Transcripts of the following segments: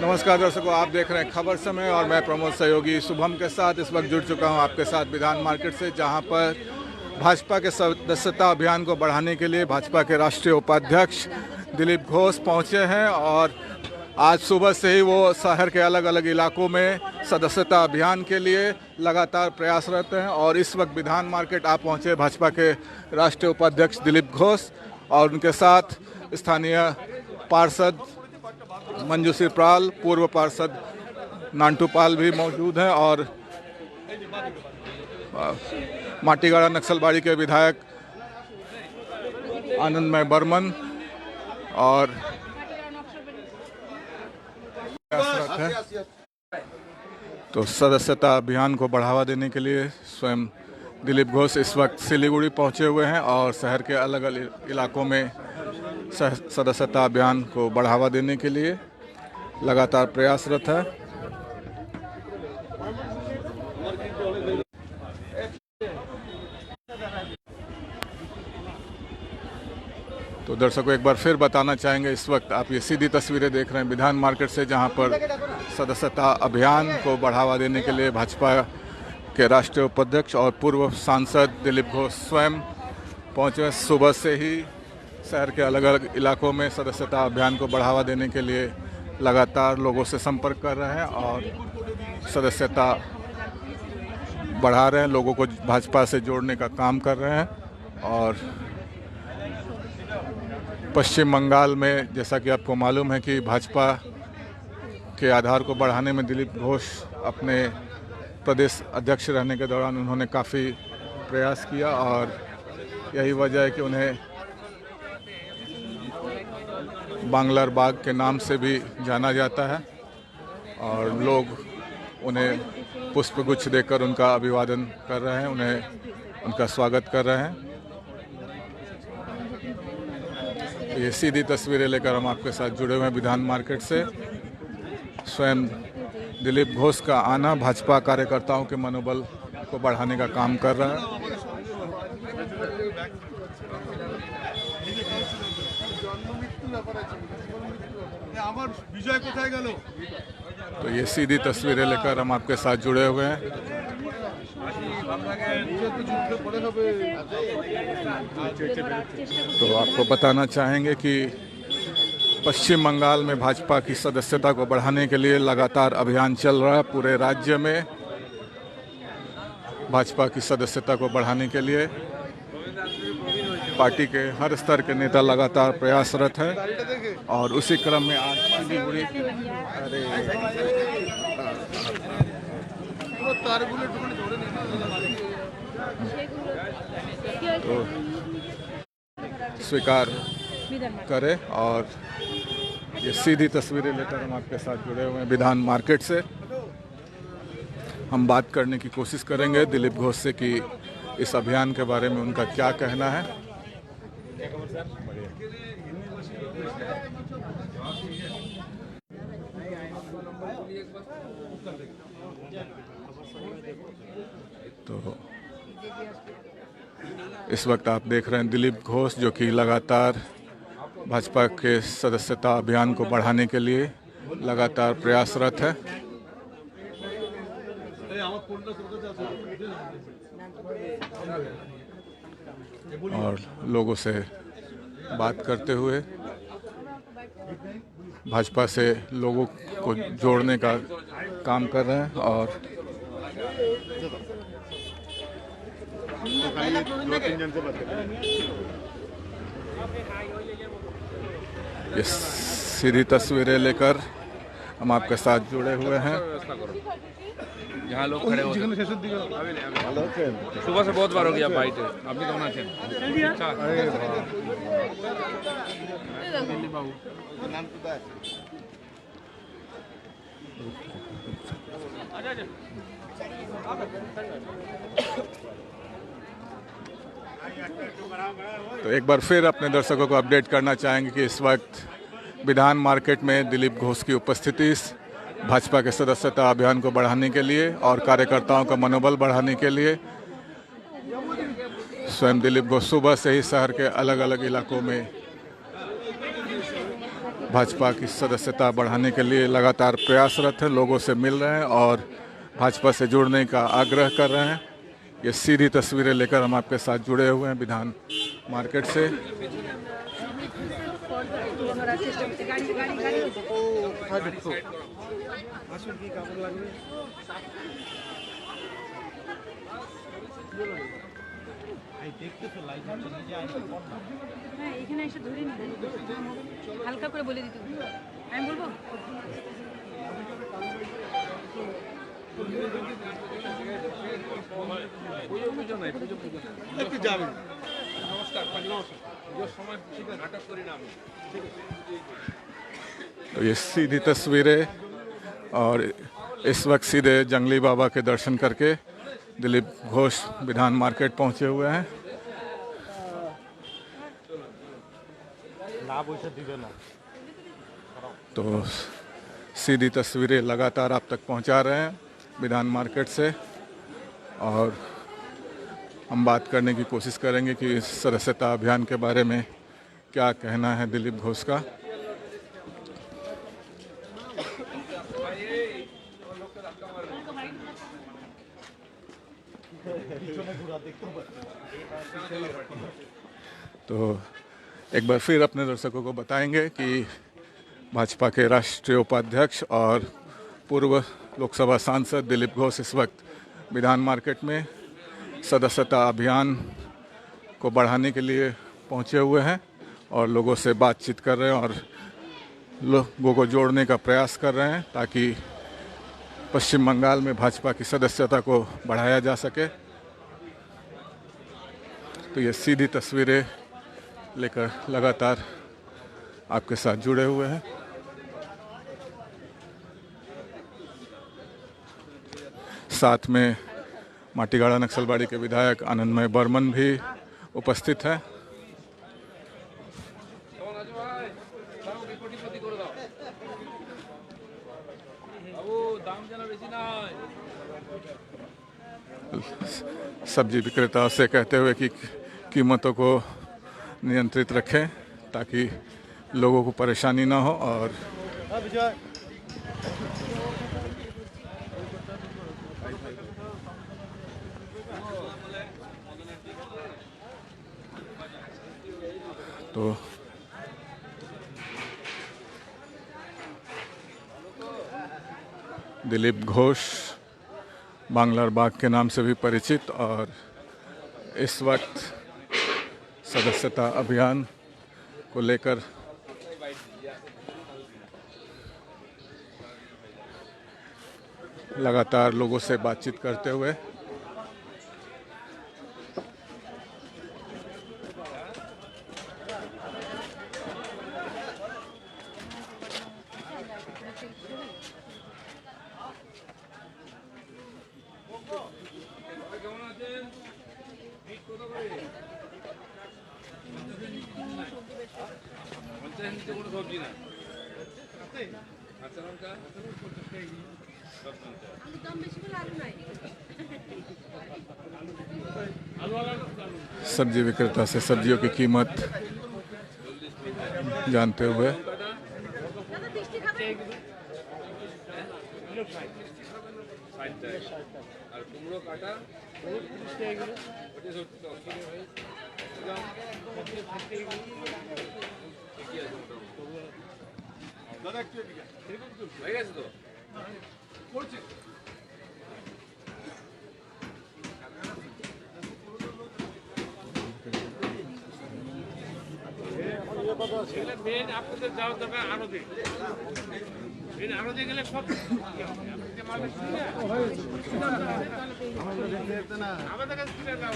नमस्कार दर्शकों, आप देख रहे हैं खबर समय और मैं प्रमोद सहयोगी शुभम के साथ इस वक्त जुड़ चुका हूं आपके साथ विधान मार्केट से, जहां पर भाजपा के सदस्यता अभियान को बढ़ाने के लिए भाजपा के राष्ट्रीय उपाध्यक्ष दिलीप घोष पहुंचे हैं और आज सुबह से ही वो शहर के अलग अलग इलाकों में सदस्यता अभियान के लिए लगातार प्रयासरत हैं। और इस वक्त विधान मार्केट आप पहुंचे भाजपा के राष्ट्रीय उपाध्यक्ष दिलीप घोष और उनके साथ स्थानीय पार्षद मंजू सिरपाल, पूर्व पार्षद नांटू पाल भी मौजूद हैं और माटीगाड़ा नक्सलबाड़ी के विधायक आनंदमय बर्मन और है। तो सदस्यता अभियान को बढ़ावा देने के लिए स्वयं दिलीप घोष इस वक्त सिलीगुड़ी पहुंचे हुए हैं और शहर के अलग अलग इलाकों में सदस्यता अभियान को बढ़ावा देने के लिए लगातार प्रयासरत है। तो दर्शकों, एक बार फिर बताना चाहेंगे, इस वक्त आप ये सीधी तस्वीरें देख रहे हैं विधान मार्केट से, जहां पर सदस्यता अभियान को बढ़ावा देने के लिए भाजपा के राष्ट्रीय उपाध्यक्ष और पूर्व सांसद दिलीप घोष स्वयं पहुंचे। सुबह से ही शहर के अलग अलग इलाकों में सदस्यता अभियान को बढ़ावा देने के लिए लगातार लोगों से संपर्क कर रहे हैं और सदस्यता बढ़ा रहे हैं, लोगों को भाजपा से जोड़ने का काम कर रहे हैं। और पश्चिम बंगाल में जैसा कि आपको मालूम है कि भाजपा के आधार को बढ़ाने में दिलीप घोष अपने प्रदेश अध्यक्ष रहने के दौरान उन्होंने काफ़ी प्रयास किया और यही वजह है कि उन्हें बांग्लार बाग के नाम से भी जाना जाता है और लोग उन्हें पुष्पगुच्छ देकर उनका अभिवादन कर रहे हैं, उन्हें उनका स्वागत कर रहे हैं। ये सीधी तस्वीरें लेकर हम आपके साथ जुड़े हुए हैं विधान मार्केट से। स्वयं दिलीप घोष का आना भाजपा कार्यकर्ताओं के मनोबल को बढ़ाने का काम कर रहा है। तो ये सीधी तस्वीरें लेकर हम आपके साथ जुड़े हुए हैं। तो आपको बताना चाहेंगे कि पश्चिम बंगाल में भाजपा की सदस्यता को बढ़ाने के लिए लगातार अभियान चल रहा है। पूरे राज्य में भाजपा की सदस्यता को बढ़ाने के लिए पार्टी के हर स्तर के नेता लगातार प्रयासरत हैं और उसी क्रम में आज सिलीगुड़ी तो स्वीकार करें। और ये सीधी तस्वीरें लेकर हम आपके साथ जुड़े हुए हैं विधान मार्केट से। हम बात करने की कोशिश करेंगे दिलीप घोष से कि इस अभियान के बारे में उनका क्या कहना है। तो इस वक्त आप देख रहे हैं दिलीप घोष जो कि लगातार भाजपा के सदस्यता अभियान को बढ़ाने के लिए लगातार प्रयासरत है और लोगों से बात करते हुए भाजपा से लोगों को जोड़ने का काम कर रहे हैं। और ये सीधी तस्वीरें लेकर हम आपके साथ जुड़े हुए हैं। यहाँ लोग खड़े होते हैं। सुबह से बहुत बार हो गया फाइट, अभी तो होना चाहिए। तो एक बार फिर अपने दर्शकों को अपडेट करना चाहेंगे कि इस वक्त विधान मार्केट में दिलीप घोष की उपस्थिति भाजपा के सदस्यता अभियान को बढ़ाने के लिए और कार्यकर्ताओं का मनोबल बढ़ाने के लिए स्वयं दिलीप घोष सुबह से ही शहर के अलग अलग इलाकों में भाजपा की सदस्यता बढ़ाने के लिए लगातार प्रयासरत हैं, लोगों से मिल रहे हैं और भाजपा से जुड़ने का आग्रह कर रहे हैं। ये सीधी तस्वीरें लेकर हम आपके साथ जुड़े हुए हैं विधान मार्केट से। এখানে এসে ধরে নি হালকা করে বলে দিতে আমি বলবো একটু যাবেন। तो ये सीधी तस्वीरें और इस वक्त सीधे जंगली बाबा के दर्शन करके दिलीप घोष विधान मार्केट पहुंचे हुए हैं। तो सीधी तस्वीरें लगातार आप तक पहुंचा रहे हैं विधान मार्केट से और हम बात करने की कोशिश करेंगे कि इस सदस्यता अभियान के बारे में क्या कहना है दिलीप घोष का। तो एक बार फिर अपने दर्शकों को बताएंगे कि भाजपा के राष्ट्रीय उपाध्यक्ष और पूर्व लोकसभा सांसद दिलीप घोष इस वक्त विधान मार्केट में सदस्यता अभियान को बढ़ाने के लिए पहुंचे हुए हैं और लोगों से बातचीत कर रहे हैं और लोगों को जोड़ने का प्रयास कर रहे हैं ताकि पश्चिम बंगाल में भाजपा की सदस्यता को बढ़ाया जा सके। तो ये सीधी तस्वीरें लेकर लगातार आपके साथ जुड़े हुए हैं। साथ में माटीगाड़ा नक्सलबाड़ी के विधायक आनंदमय बर्मन भी उपस्थित हैं। सब्जी विक्रेताओं से कहते हुए कि कीमतों को नियंत्रित रखें ताकि लोगों को परेशानी ना हो और तो दिलीप घोष बांग्लार बाग के नाम से भी परिचित और इस वक्त सदस्यता अभियान को लेकर लगातार लोगों से बातचीत करते हुए सब्जी विक्रेता से सब्जियों की कीमत जानते हुए মেন আপনাদের যাওয়ার দরকার আরদে মেন আরদে গেলে সব আমাদের কাছে কিনে দাও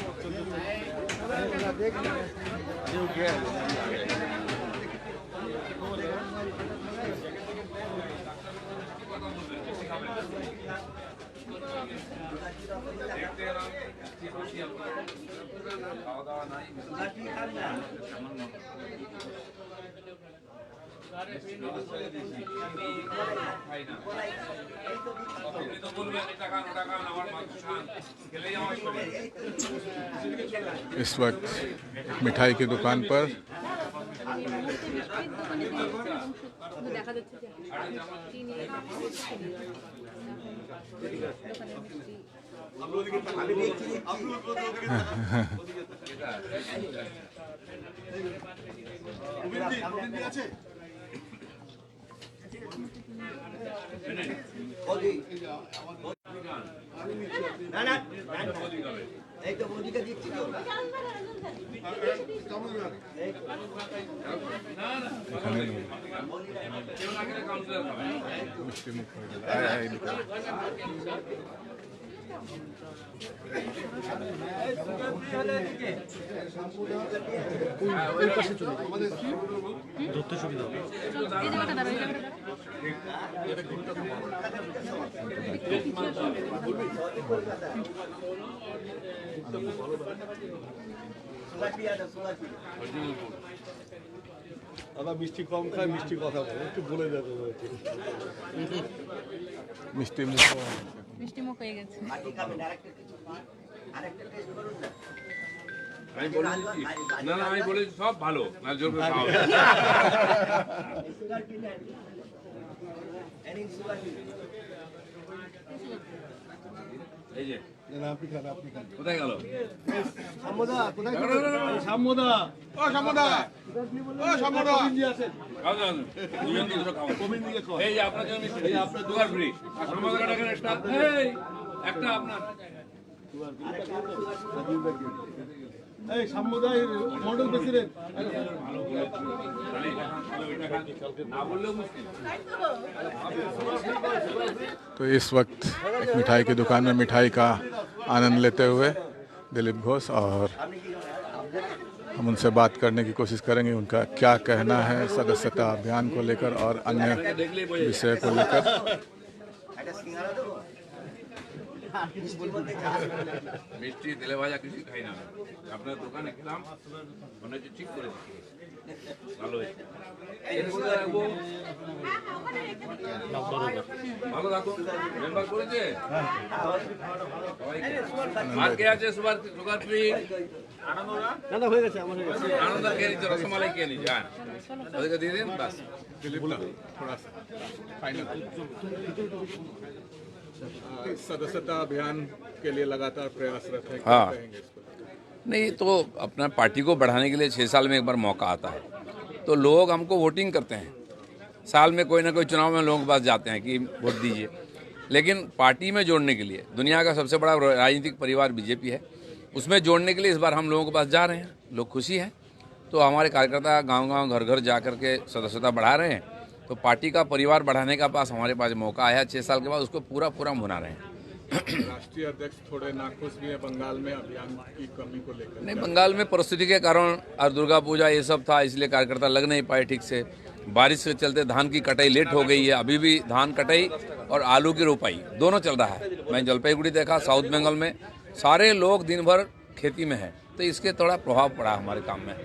খাওয়া দাওয়া নাই इस वक्त मिठाई की दुकान पर এই মুহূর্তে মিষ্টির দোকানে দিয়ে এসেছেন এবং শুধু দেখা যাচ্ছে যে মিষ্টি নিয়ে দোকানের মিষ্টি মিষ্টি মুখ হয়ে গেল। এই জায়গাটা দাঁড়াও, এই জায়গাটা দাদা মিষ্টি কম খায়, মিষ্টি কথা বলে, একটু বলে যেতে মিষ্টি মুখ মিষ্টি মুখ হয়ে গেছে। আমি বলেছি না না, আমি বলেছি সব ভালো না, জোর করে খাওয়া এই যে আপনি খান, আপনি খান। কোথায় গেল? সাম্যদা কোথায় সাম্যদা? ও সমদা, ও সমদা, দুজন দুটো খাওয়া। এই যে আপনার জন্য মিষ্টি, এই যে আপনার দুবার ফ্রি। আর সম্মাননা টাকার একটা, এই একটা আপনার। এই সাম্যদা মডেল প্রেসিডেন্ট। না বললেও মুশকিল। तो इस वक्त एक मिठाई की दुकान में मिठाई का आनंद लेते हुए दिलीप घोष, और हम उनसे बात करने की कोशिश करेंगे उनका क्या कहना है सदस्यता अभियान को लेकर और अन्य विषय को लेकर। মিষ্টি তেলে ভাজা কিছু খাই না, আপনার দোকানে খেলাম, মনে হচ্ছে ঠিক করে ভালো হয়েছে। এরপরে রাখবো, ভালো রাখুন। মেম্বার করেছে আর কে আছে? সুগার ফ্রি দাদা হয়ে গেছে, আমার হয়ে গেছে। আনন্দ খেয়ে নিচ্ছে, রসমালাই খেয়ে নিচ্ছে। হ্যাঁ, ওদেরকে দিয়ে দিন বাস। दिलीप दा, थोड़ा सा फाइनल। सदस्यता अभियान के लिए लगातार प्रयासरत है, क्या हाँ। कहेंगे इसको? नहीं तो अपना पार्टी को बढ़ाने के लिए 6 साल में एक बार मौका आता है, तो लोग हमको वोटिंग करते हैं। साल में कोई ना कोई चुनाव में लोगों के पास जाते हैं कि वोट दीजिए, लेकिन पार्टी में जोड़ने के लिए, दुनिया का सबसे बड़ा राजनीतिक परिवार बीजेपी है, उसमें जोड़ने के लिए इस बार हम लोगों के पास जा रहे हैं। लोग खुशी हैं, तो हमारे कार्यकर्ता गांव-गांव घर-घर जा कर के सदस्यता बढ़ा रहे हैं। तो पार्टी का परिवार बढ़ाने का पास हमारे पास मौका आया 6 साल के बाद, उसको पूरा भुना रहे हैं। राष्ट्रीय अध्यक्ष थोड़े नाखुश भी है बंगाल में अभियान की कमी को लेकर। नहीं, बंगाल में परिस्थिति के कारण और दुर्गा पूजा ये सब था, इसलिए कार्यकर्ता लग नहीं पाए ठीक से। बारिश के चलते धान की कटाई लेट हो गई है, अभी भी धान कटाई और आलू की रोपाई दोनों चल रहा है। मैं जलपाईगुड़ी देखा, साउथ बंगाल में सारे लोग दिन भर खेती में है, तो इसके थोड़ा प्रभाव पड़ा हमारे काम में।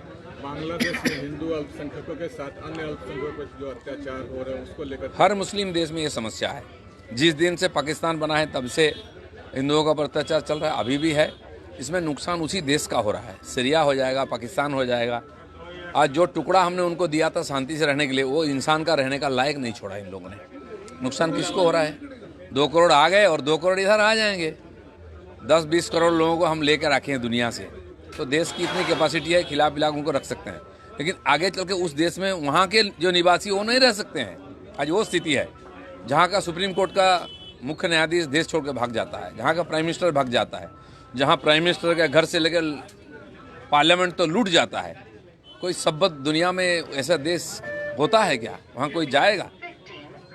बांग्लादेश में हिंदू अल्पसंख्यकों के साथ अन्य अल्पसंख्यकों पर जो अत्याचार हो रहे हैं उसको लेकर हर मुस्लिम देश में ये समस्या है। जिस दिन से पाकिस्तान बना है तब से हिंदुओं का अत्याचार चल रहा है, अभी भी है। इसमें नुकसान उसी देश का हो रहा है, सीरिया हो जाएगा, पाकिस्तान हो जाएगा। आज जो टुकड़ा हमने उनको दिया था शांति से रहने के लिए, वो इंसान का रहने का लायक नहीं छोड़ा इन लोगों ने। नुकसान किसको हो रहा है? 2 करोड़ आ गए और 2 करोड़ इधर आ जाएंगे। 10-20 करोड़ लोगों को हम लेकर रखे हैं दुनिया से, तो देश की इतनी कैपेसिटी है, खिला पिला उनको रख सकते हैं। लेकिन आगे चल के उस देश में वहाँ के जो निवासी वो नहीं रह सकते हैं। आज वो स्थिति है जहाँ का सुप्रीम कोर्ट का मुख्य न्यायाधीश देश छोड़ के भाग जाता है, जहाँ का प्राइम मिनिस्टर भाग जाता है, जहाँ प्राइम मिनिस्टर के घर से लेकर पार्लियामेंट तो लूट जाता है। कोई सभ्य दुनिया में ऐसा देश होता है क्या? वहाँ कोई जाएगा?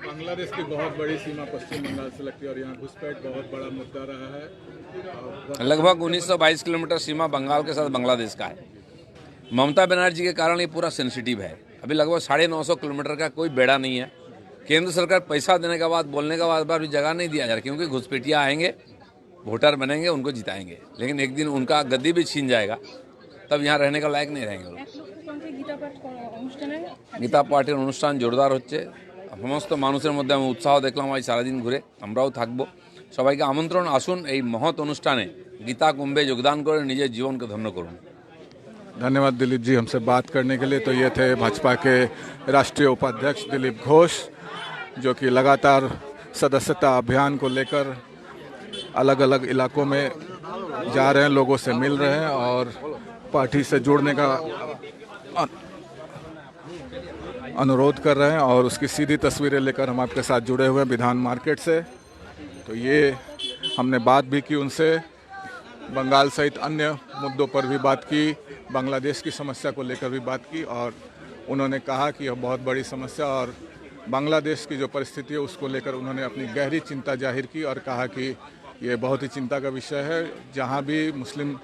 बांग्लादेश की बहुत बड़ी सीमा पश्चिम बंगाल से लगती है और यहाँ घुसपैठ बहुत बड़ा मुद्दा रहा है। लगभग 1922 किलोमीटर सीमा बंगाल के साथ बांग्लादेश का है। ममता बनर्जी के कारण ये पूरा सेंसिटिव है। अभी लगभग 950 किलोमीटर का कोई बेड़ा नहीं है। केंद्र सरकार पैसा देने के बाद, बोलने के बाद भी जगह नहीं दिया जा रहा, क्योंकि घुसपैठिया आएंगे, वोटर बनेंगे, उनको जिताएंगे, लेकिन एक दिन उनका गद्दी भी छीन जाएगा, तब यहाँ रहने का लायक नहीं रहेंगे। गीता पाठের অনুষ্ঠান জোরদার হচ্ছে, সমস্ত মানুষের মধ্যে আমি উৎসাহ দেখলাম আজ সারাদিন ঘুরে। আমরাও থাকবো, সবাইকে আমন্ত্রণ, আসুন এই মহৎ অনুষ্ঠানে গীতা কুম্ভে যোগদান করে নিজের জীবনকে ধন্য করুন। धन्यवाद दिलीप जी हमसे बात करने के लिए। तो ये थे भाजपा के राष्ट्रीय उपाध्यक्ष दिलीप घोष, जो कि लगातार सदस्यता अभियान को लेकर अलग अलग इलाकों में जा रहे हैं, लोगों से मिल रहे हैं और पार्टी से जुड़ने का अनुरोध कर रहे हैं। और उसकी सीधी तस्वीरें लेकर हम आपके साथ जुड़े हुए हैं विधान मार्केट से। तो ये हमने बात भी की उनसे, बंगाल सहित अन्य मुद्दों पर भी बात की, बांग्लादेश की समस्या को लेकर भी बात की और उन्होंने कहा कि यह बहुत बड़ी समस्या और बांग्लादेश की जो परिस्थिति है उसको लेकर उन्होंने अपनी गहरी चिंता जाहिर की और कहा कि ये बहुत ही चिंता का विषय है। जहाँ भी मुस्लिम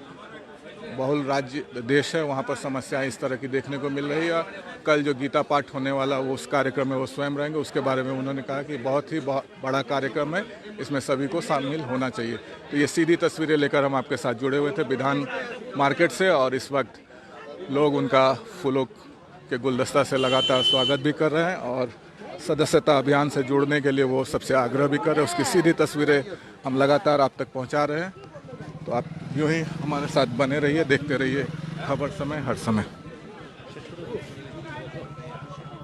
बहुल राज्य देश है वहाँ पर समस्याएं इस तरह की देखने को मिल रही है। कल जो गीता पाठ होने वाला वो उस कार्यक्रम में वो स्वयं रहेंगे, उसके बारे में उन्होंने कहा कि बहुत ही बड़ा कार्यक्रम है, इसमें सभी को शामिल होना चाहिए। तो ये सीधी तस्वीरें लेकर हम आपके साथ जुड़े हुए थे विधान मार्केट से और इस वक्त लोग उनका फूलों के गुलदस्ता से लगातार स्वागत भी कर रहे हैं और सदस्यता अभियान से जुड़ने के लिए वो सबसे आग्रह भी कर रहे हैं। उसकी सीधी तस्वीरें हम लगातार आप तक पहुंचा रहे हैं। तो आप यूँ ही हमारे साथ बने रहिए, देखते रहिए खबर समय हर समय।